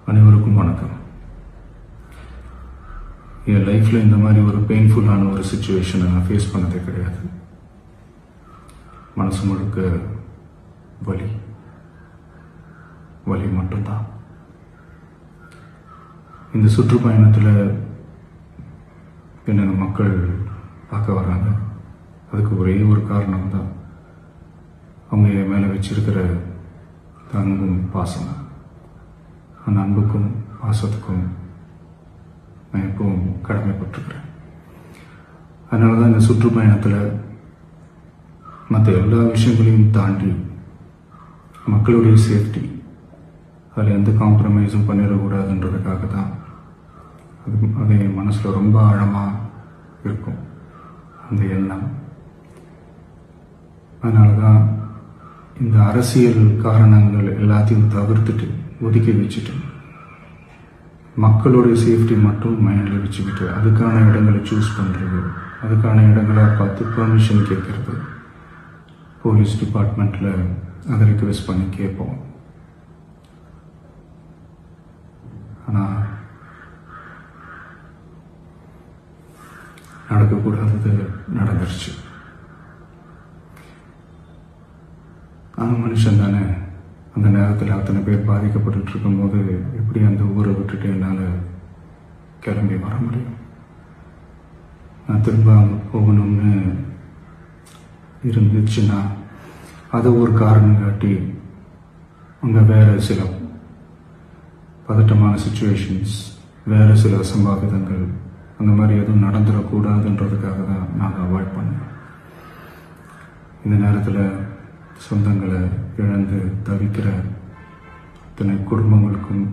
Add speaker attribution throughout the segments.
Speaker 1: அனைவருக்கும் வணக்கம். என் லைஃப்ல இந்த மாதிரி ஒரு பெயின்ஃபுல்லான ஒரு சிச்சுவேஷனை நான் ஃபேஸ் பண்ணதே கிடையாது. மனசு முழுக்க வலி வலி மட்டும்தான். இந்த சுற்றுப்பயணத்தில் என்னென்ன மக்கள் பார்க்க வராங்க, அதுக்கு ஒரே ஒரு காரணம் தான், அவங்க என் மேலே வச்சிருக்கிற அன்பும் பாசம். அந்த அன்புக்கும் பாசத்துக்கும் நான் எப்பவும் கடமைப்பட்டிருக்கிறேன். அதனால தான் இந்த சுற்றுப்பயணத்தில் மற்ற எல்லா விஷயங்களையும் தாண்டி மக்களுடைய சேஃப்டி, அதில் எந்த காம்ப்ரமைஸும் பண்ணிடக்கூடாதுன்றதுக்காக தான் அது என் மனசில் ரொம்ப ஆழமாக இருக்கும் அந்த எண்ணம். அதனால தான் இந்த அரசியல் காரணங்கள் எல்லாத்தையும் தவிர்த்துட்டு ஒதுக்கி வச்சுட்டு மக்களுடைய சேஃப்டி மட்டும் மைண்டில் வச்சுக்கிட்டு அதுக்கான இடங்களை சூஸ் பண்ணுறது, அதுக்கான இடங்களை பார்த்து பெர்மிஷன் கேட்கறது, போலீஸ் டிபார்ட்மெண்ட்டில் அதை ரிக்வெஸ்ட் பண்ணி கேட்போம். ஆனால் நடக்கக்கூடாதது நடந்துருச்சு. ஆனால் மனுஷன் தானே, அந்த நேரத்தில் அத்தனை பேர் பாதிக்கப்பட்டு இருக்கும்போது எப்படி அந்த ஊரை விட்டுட்டு என்னால் கிளம்பி வர முடியும்? நான் திரும்ப அங்கே போகணும்னு இருந்துச்சுன்னா அதை ஒரு காரணம் காட்டி அங்கே வேறு சில பதட்டமான சுச்சுவேஷன்ஸ், வேறு சில அசம்பாவிதங்கள் அந்த மாதிரி எதுவும் நடந்துடக்கூடாதுன்றதுக்காக தான் நான் அவாய்ட் பண்ணேன். இந்த நேரத்தில் சொந்தங்களை இழந்து தவிக்கிற இத்தனை குடும்பங்களுக்கும்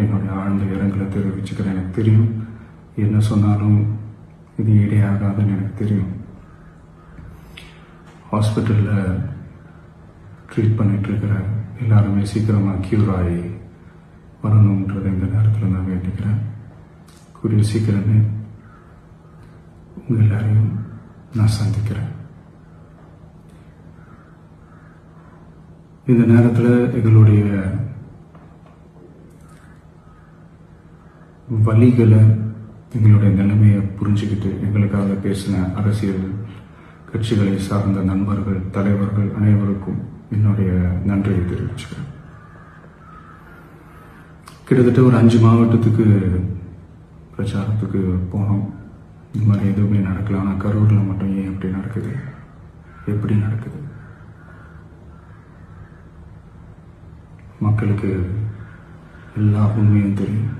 Speaker 1: என்னுடைய ஆழ்ந்த இரங்கலை தெரிவிச்சுக்கிறேன். எனக்கு தெரியும், என்ன சொன்னாலும் இது ஈடையாகாதுன்னு எனக்கு தெரியும். ஹாஸ்பிட்டலில் ட்ரீட் பண்ணிகிட்ருக்கிற எல்லாருமே சீக்கிரமாக க்யூர் ஆகி வரணுன்றதை இந்த நேரத்தில் நான் வேண்டிக்கிறேன். கூடிய சீக்கிரமே உங்கள் எல்லாரையும் நான் சந்திக்கிறேன். இந்த நேரத்தில் எங்களுடைய வலிகளை, எங்களுடைய நிலைமையை புரிஞ்சுக்கிட்டு எங்களுக்காக பேசின அரசியல் கட்சிகளை சார்ந்த நண்பர்கள், தலைவர்கள் அனைவருக்கும் என்னுடைய நன்றியை தெரிவிச்சுக்கிறேன். கிட்டத்தட்ட ஒரு 5 மாவட்டத்துக்கு பிரச்சாரத்துக்கு போனோம். இந்த மாதிரி எதுவுமே நடக்கல. ஆனால் கரூரில் மட்டும் ஏன் எப்படி நடக்குது, எப்படி நடக்குது? மக்களுக்கு எல்லா உண்மையும் தெரியும்.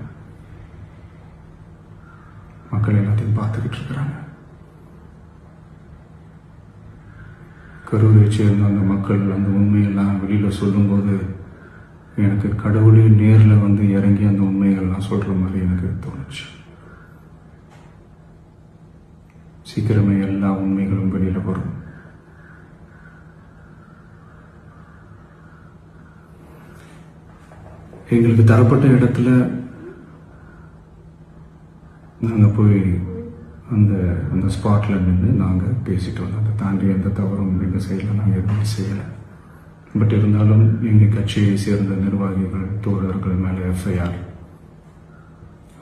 Speaker 1: மக்கள் எல்லாத்தையும் பார்த்துக்கிட்டு இருக்கிறாங்க. கரூரை சேர்ந்த அந்த மக்கள் அந்த உண்மையெல்லாம் வெளியில் சொல்லும்போது எனக்கு கடவுளே நேரில் வந்து இறங்கி அந்த உண்மைகள்லாம் சொல்கிற மாதிரி எனக்கு தோணுச்சு. சீக்கிரமே எல்லா உண்மைகளும் வெளியில் வரும். எங்களுக்கு தரப்பட்ட இடத்துல நாங்கள் போய் அந்த ஸ்பாட்டில் நின்று நாங்கள் பேசிட்டு வந்தோம். அதை தாண்டி எந்த தவறும் எங்கள் சைடில் நாங்கள் எதுவும் செய்யலை. பட் இருந்தாலும் எங்கள் கட்சியை சேர்ந்த நிர்வாகிகள், தோழர்கள் மேலே எஃப்ஐஆர்,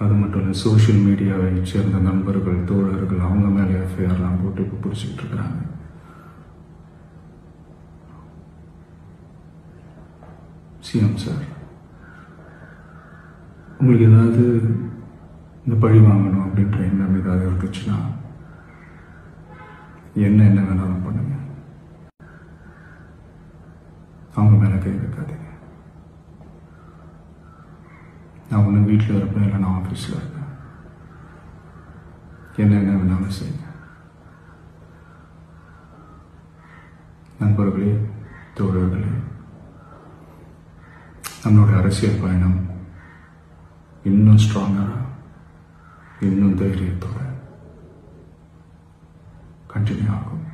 Speaker 1: அது மட்டும் இல்லை சோஷியல் மீடியாவை சேர்ந்த நண்பர்கள், தோழர்கள் அவங்க மேலே எஃப்ஐஆர்லாம் போட்டு இப்போ பிடிச்சிக்கிட்டு இருக்கிறாங்க. சிஎம் சார், உங்களுக்கு ஏதாவது இந்த பழி வாங்கணும் அப்படின்ற எண்ணம் ஏதாவது இருந்துச்சுன்னா என்ன வேணாலும் பண்ணுங்க. அவங்க மேலே கை வைக்காதீங்க. நான் ஒன்று வீட்டில் இருப்பேன், இல்லை நான் ஆஃபீஸில் இருப்பேன். என்ன வேணாலும் செய்யுங்க. நண்பர்களே, தோழர்களே, நம்மளுடைய அரசியல் பயணம் இன்னும் ஸ்ட்ராங்கராக, இன்னும் தைரியத்தோட கண்டினியூ ஆகும்.